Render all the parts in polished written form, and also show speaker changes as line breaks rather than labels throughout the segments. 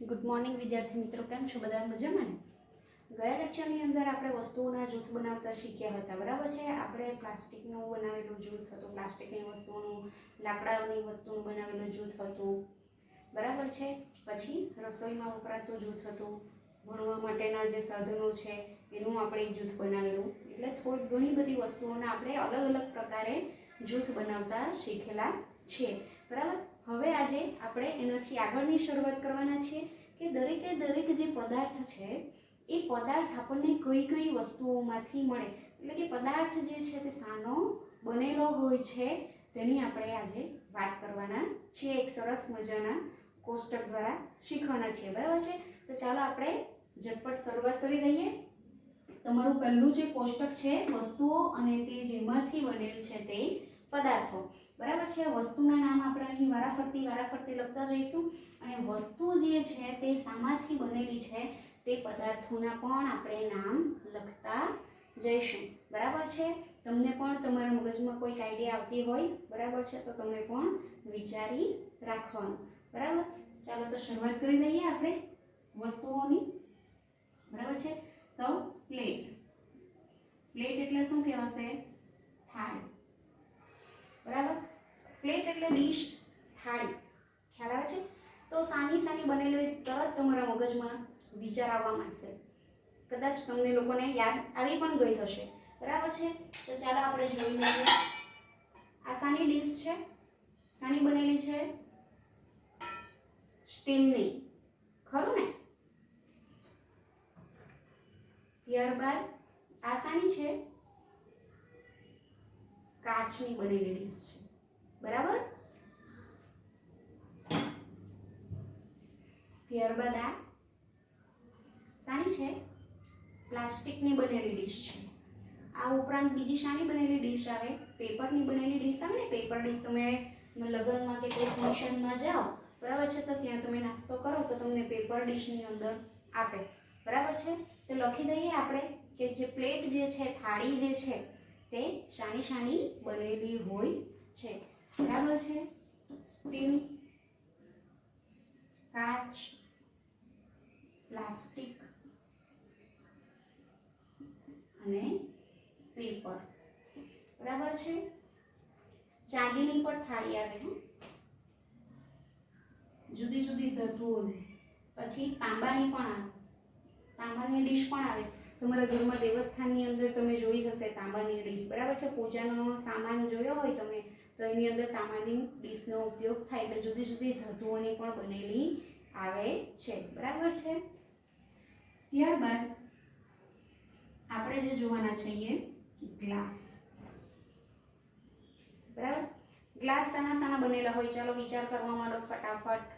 Good morning વિદ્યાર્થી મિત્રો, કેમ છો બધા? મજામાં ને? ગયા લેક્ચરની અંદર આપણે વસ્તુઓના જૂથ બનાવતા શીખ્યા હતા, બરાબર છે? આપણે પ્લાસ્ટિકનું બનાવેલું જૂથ હતું, પ્લાસ્ટિકની વસ્તુઓનું, લાકડાની વસ્તુનું બનાવેલું જૂથ હતું, બરાબર છે? પછી રસોઈમાં વપરાતું જૂથ હતું, ભણવા માટેના જે સાધનો છે એનું આપણે એક જૂથ બનાવેલું. એટલે થોડી ઘણી બધી વસ્તુઓના આપણે અલગ અલગ પ્રકારે જૂથ બનાવતા શીખેલા છીએ, બરાબર? હવે આજે આપણે એનાથી આગળની શરૂઆત કરવાના છીએ કે દરેકે દરેક જે પદાર્થ છે એ પદાર્થ આપણને કઈ કઈ વસ્તુઓમાંથી મળે, એટલે કે પદાર્થ જે છે તે શાનો બનેલો હોય છે તેની આપણે આજે વાત કરવાના છીએ. એક સરસ મજાના કોષ્ટક દ્વારા શીખવાના છીએ, બરાબર છે? તો ચાલો આપણે ઝટપટ શરૂઆત કરી દઈએ. તમારું પહેલું જે કોષ્ટક છે વસ્તુઓ અને તે જેમાંથી બનેલ છે તે પદાર્થો, બરાબર છે? વસ્તુના નામ આપણે અહીં વારાફરતી લખતા જઈશું અને વસ્તુ જે છે તે શામાંથી બનેલી છે તે પદાર્થોના પણ આપણે નામ લખતા જઈશું, બરાબર છે? તમને પણ તમારા મગજમાં કોઈક આઈડિયા આવતી હોય, બરાબર છે, તો તમે પણ વિચારી રાખવાનું, બરાબર? ચાલો તો શરૂઆત કરી દઈએ આપણે વસ્તુઓની, બરાબર છે? તો પ્લેટ એટલે શું કહેવાશે? થાળી, બરાબર? પ્લેટ એટલે ડીશ, થાળી, ખ્યાલ આવે છે? તો સાની બનેલી તરત તમારા મગજમાં વિચાર આવવા માંડશે, કદાચ તમને લોકોને યાદ આવી પણ ગઈ હશે, બરાબર છે? તો ચાલો આપણે જોઈ લઈએ. આ સાની ડીશ છે, સાની બનેલી છે? સ્ટીલની, ખરું ને? ત્યારબાદ આ સાની છે? કાચની બનેલી ડીશ છે, બરાબર? ત્યારબાદ આ સાની છે? પ્લાસ્ટિકની બનેલી ડીશ છે. આ ઉપરાંત બીજી શાની બનેલી ડીશ આવે? પેપરની બનેલી ડીશ આવે ને? પેપર ડીશ તમે લગ્નમાં કે કોઈ ફંક્શનમાં જાઓ, બરાબર છે, તો ત્યાં તમે નાસ્તો કરો તો તમને પેપર ડીશની અંદર આપે, બરાબર છે? તો લખી દઈએ આપણે કે જે પ્લેટ જે છે, થાળી જે છે તે શાની બનેલી હોય છે, બરાબર છે? સ્ટીલ, કાચ, પ્લાસ્ટિક અને પેપર, બરાબર છે? ચાંદીની પણ થાળી આવે, જુદી જુદી ધાતુઓની. પછી તાંબાની પણ આવે, તાંબાની ડીશ પણ આવે. તમારા ઘરમાં દેવસ્થાનની અંદર તમે જોઈ હશે તાંબાની ડીશ, બરાબર છે? પૂજાનો સામાન જોયો હોય તમે તો એની અંદર તાંબાની ડીશનો ઉપયોગ થાય. એટલે જુદી જુદી ધાતુઓની પણ બનેલી આવે છે, બરાબર છે? ત્યારબાદ આપણે જે જોવાના છીએ ગ્લાસ, બરાબર? ગ્લાસ શાના બનેલા હોય? ચાલો વિચાર કરવા માંડો ફટાફટ,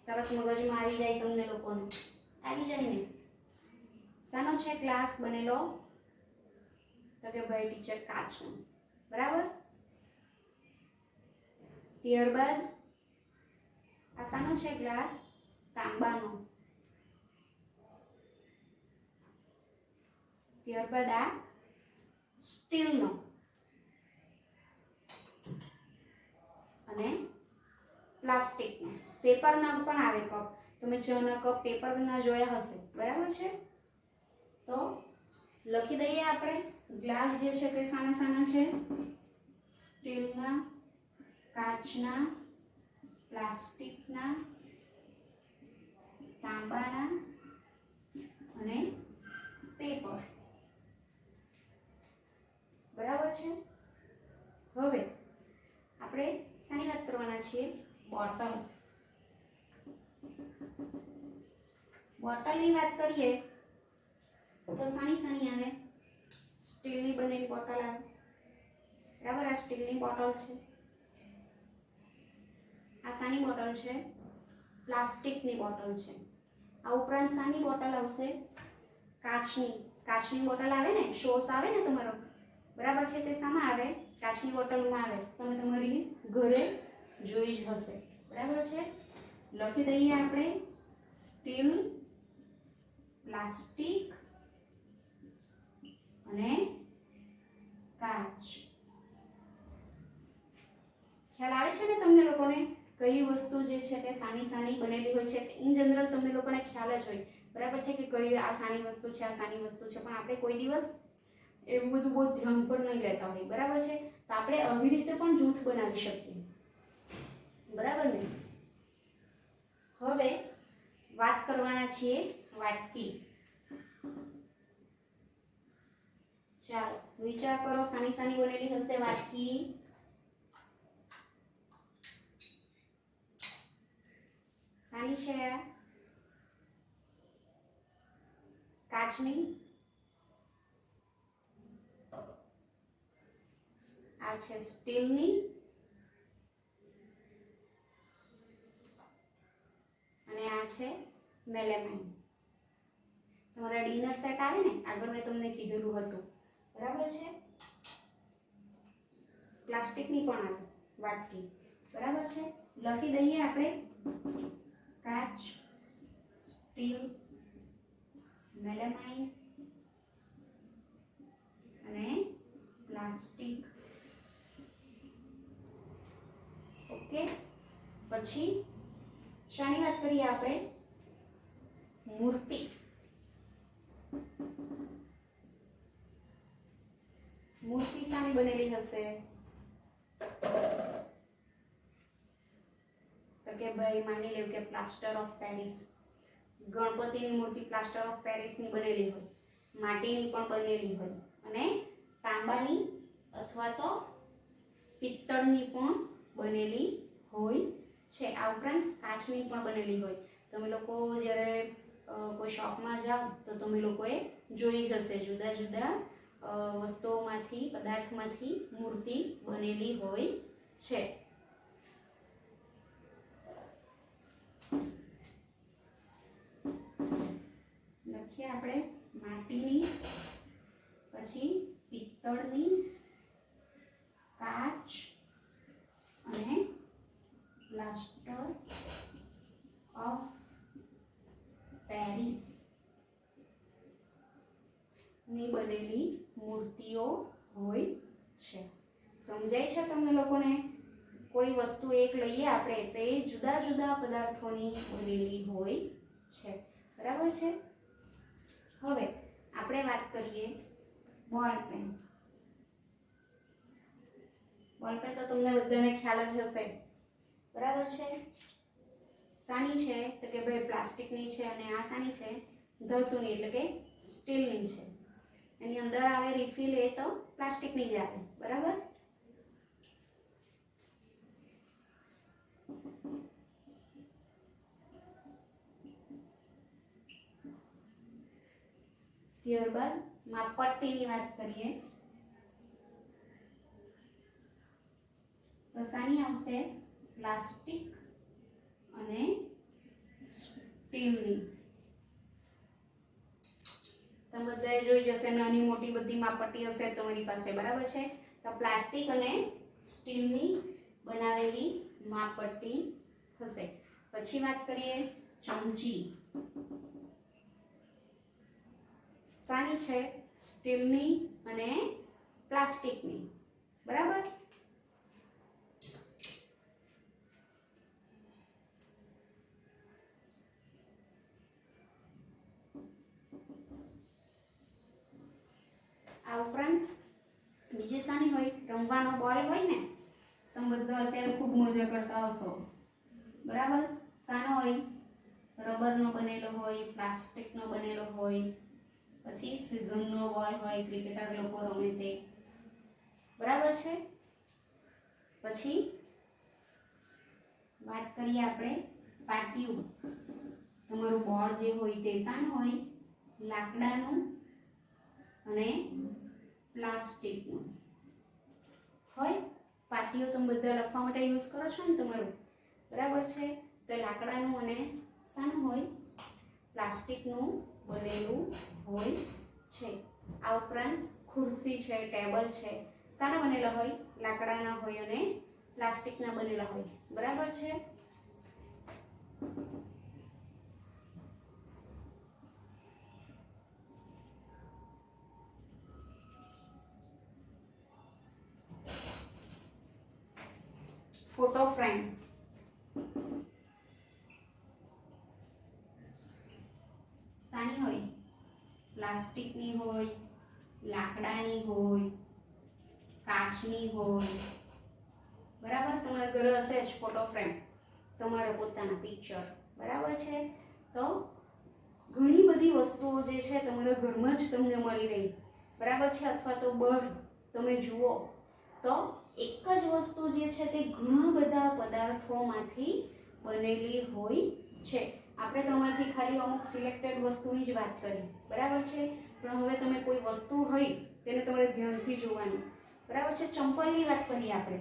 તરત મગજમાં આવી જાય તમને લોકોને, આવી જાય ને? શાનો છે ગ્લાસ બનેલો? તો કે ભાઈ ટીચર કાચનો, બરાબર? ત્યારબાદ આ શાનો છે ગ્લાસ? તાંબાનો. ત્યારબાદ આ સ્ટીલનો અને પ્લાસ્ટિકનો. પેપરના પણ આવે કપ, તમે ચાના કપ પેપરના જોયા હશે, બરાબર છે? તો લખી દઈએ આપણે ગ્લાસ જે છે તે શાના છે? સ્ટીલના, કાચના, પ્લાસ્ટિકના, તાંબાના અને પેપર, બરાબર છે? હવે આપણે શાની વાત કરવાના છીએ? બોટલ. બોટલની વાત કરીએ તો શાની આવે? સ્ટીલની બનેલી બોટલ આવે, બરાબર? આ સ્ટીલની બોટલ છે. આ શાની બોટલ છે? પ્લાસ્ટિકની બોટલ છે. આ ઉપરાંત શાની બોટલ આવશે? કાચની બોટલ આવે ને, શોસ આવે ને તમારો, બરાબર છે? તે શામાં આવે? કાચની બોટલમાં આવે. તમે તમારી ઘરે જોઈ જ હશે, બરાબર છે? લખી દઈએ આપણે સ્ટીલ, પ્લાસ્ટિક અને કાચ. ખ્યાલ આવે છે ને તમને લોકોને? કઈ વસ્તુ જે છે તે સાની સાની બનેલી હોય છે. ઇન જનરલ તમને લોકોને ખ્યાલ જ હોય બરાબર છે કે કઈ આ સાની વસ્તુ છે, આ સાની વસ્તુ છે, પણ આપણે કોઈ દિવસ એવું બધું બહુ ધ્યાન પર નહીં લેતા હોય બરાબર છે. તો આપણે આવી રીતે પણ જૂથ બનાવી શકીએ બરાબર ને. હવે વાત કરવાના છીએ વાટકી. ચાલો વિચાર કરો, સાની સાની બનેલી હશે વાટકી. સાની છે કાચની, આ છે સ્ટીલની અને આ છે મેલેમાઇન. તમારા ડિનર સેટ આવે ને, આગળ મેં તમને કીધેલું હતું બરાબર છે. પ્લાસ્ટિકની પણ આવે વાટકી બરાબર છે. લખી દઈએ આપણે કાચ, સ્ટીલ, મેલેમાઇન અને પ્લાસ્ટિક. ઓકે, પછી શાની વાત કરીએ આપણે? મૂર્તિ. મૂર્તિ શાની બનેલી હશે? તો કે ભાઈ માની લો કે પ્લાસ્ટર ઓફ પેરિસ. ગણપતિની મૂર્તિ પ્લાસ્ટર ઓફ પેરિસની બનેલી હોય, માટીની પણ બનેલી હોય અને તાંબાની અથવા તો પિત્તળની પણ બનેલી હોય છે. આ ઉપરાંત કાચની પણ બનેલી હોય. તમે લોકો જ્યારે કોઈ શોપમાં જાઓ તો તમે લોકોએ જોઈ જશે જુદા જુદા વસ્તુઓમાંથી, પદાર્થમાંથી મૂર્તિ બનેલી હોય છે. લખીએ આપણે માટીની, પછી પિત્તળની, કાચ અને પ્લાસ્ટર ઓફ પેરિસ ની બનેલી મૂર્તિઓ હોય છે. સમજાય છે તમને લોકોને? કોઈ વસ્તુ એક લઈએ આપણે તો એ જુદા જુદા પદાર્થોની બનેલી હોય છે બરાબર છે. હવે આપણે વાત કરીએ બોલ પેન. બોલ પેન તો તમને બધાને ખ્યાલ જ હશે બરાબર છે. સાની છે તો કે ભાઈ પ્લાસ્ટિકની છે અને આ સાની છે ધાતુની એટલે કે સ્ટીલની છે. એની અંદર આવે રિફિલ એ તો પ્લાસ્ટિકની જ આવે બરાબર. ત્યારબાદ માપપટ્ટીની વાત કરીએ તો સાની આવશે? પ્લાસ્ટિક અને સ્ટીલની. તમે બધાએ જોઈ જશે, નાની મોટી બધી માપપટ્ટી હશે તમારી પાસે બરાબર છે. તો પ્લાસ્ટિક અને સ્ટીલની બનાવેલી માપપટ્ટી હશે. પછી વાત કરીએ ચમચી. સાની છે? સ્ટીલની અને પ્લાસ્ટિકની બરાબર. આ ઉપરાંત બીજી સાની હોય? રમવાનો બોલ હોય ને, તમે બધા અત્યારે ખૂબ મજા કરતા હશો બરાબર. સાનો હોય? રબરનો બનેલો હોય, પ્લાસ્ટિકનો બનેલો હોય, પછી સીઝનનો બોલ હોય, ક્રિકેટર લોકો રમે તે બરાબર છે. પછી વાત કરીએ આપણે પાટિયું. તમારું બોર્ડ જે હોય તે શાનું હોય? લાકડાનું અને પ્લાસ્ટિકનું હોય. પાટિયું તમે બધા લખવા માટે યુઝ કરો છો ને તમારું બરાબર છે. તો લાકડાનું અને શાનું હોય? પ્લાસ્ટિકનું બનેલું હોય છે. આ ઉપરાંત ખુરશી છે, ટેબલ છે, શાના બનેલા હોય? લાકડાના હોય અને પ્લાસ્ટિકના બનેલા હોય બરાબર છે. Photo frame. પ્લાસ્ટિકની હોય, લાકડાની હોય, કાચની હોય, બરાબર. તમારા ઘરે હશે જ ફોટો ફ્રેમ, તમારા પોતાના પિક્ચર, બરાબર છે. તો ઘણી બધી વસ્તુઓ જે છે તમારા ઘરમાં જ તમને મળી રહી, બરાબર છે. અથવા તો બહાર તમે જુઓ તો એક જ વસ્તુ જે છે તે ઘણા બધા પદાર્થોમાંથી બનેલી હોય છે. આપણે તમારાથી ખાલી અમુક સિલેક્ટેડ વસ્તુની જ વાત કરી, બરાબર છે. પણ હવે તમે કોઈ વસ્તુ હોય તેને તમારે ધ્યાનથી જોવાની, બરાબર છે. ચંપલની વાત કરીએ આપણે.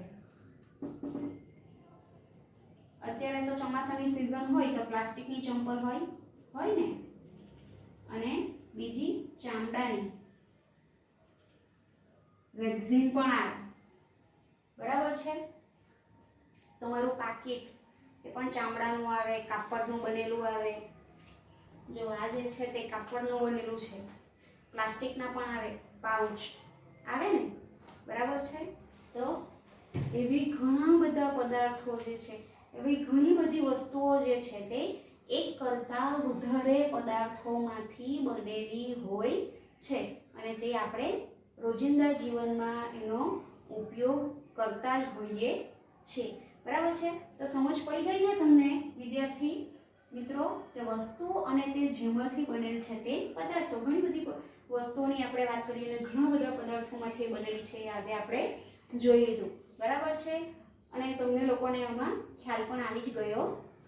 અત્યારે તો ચોમાસાની સિઝન હોય તો પ્લાસ્ટિકની ચંપલ હોય ને, અને બીજી ચામડાની, રેક્ઝિન પણ આવે, બરાબર છે. તમારું પાકીટ એ પણ ચામડાનું આવે, કાપડનું બનેલું આવે. જો આ જે છે તે કાપડનું બનેલું છે. પ્લાસ્ટિકના પણ આવે, પાઉચ આવે ને, બરાબર છે. તો એવી ઘણા બધા પદાર્થો જે છે, એવી ઘણી બધી વસ્તુઓ જે છે તે એક કરતાં વધારે પદાર્થોમાંથી બનેલી હોય છે, અને તે આપણે રોજિંદા જીવનમાં એનો ઉપયોગ કરતા જ હોઈએ છીએ, બરાબર છે. તો સમજ પડી ગઈ ને તમને વિદ્યાર્થી મિત્રો કે વસ્તુ અને તે જેમાંથી બનેલ છે તે પદાર્થો. ઘણી બધી વસ્તુઓની આપણે વાત કરીએ અને ઘણા બધા પદાર્થોમાંથી બનેલી છે, આજે આપણે જોઈ લીધું, બરાબર છે. અને તમને લોકોને આમાં ખ્યાલ પણ આવી જ ગયો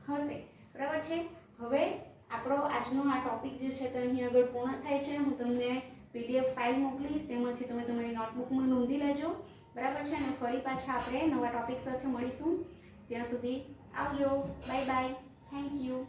હશે, બરાબર છે. હવે આપણો આજનો આ ટોપિક જે છે તે અહીં આગળ પૂર્ણ થાય છે. હું તમને PDF ફાઇલ મોકલીશ, તેમાંથી તમે તમારી નોટબુકમાં નોંધી લેજો, બરાબર છે. અને ફરી પાછા આપણે નવા ટોપિક સાથે મળીશું. ત્યાં સુધી આવજો, બાય બાય, થેન્ક યુ.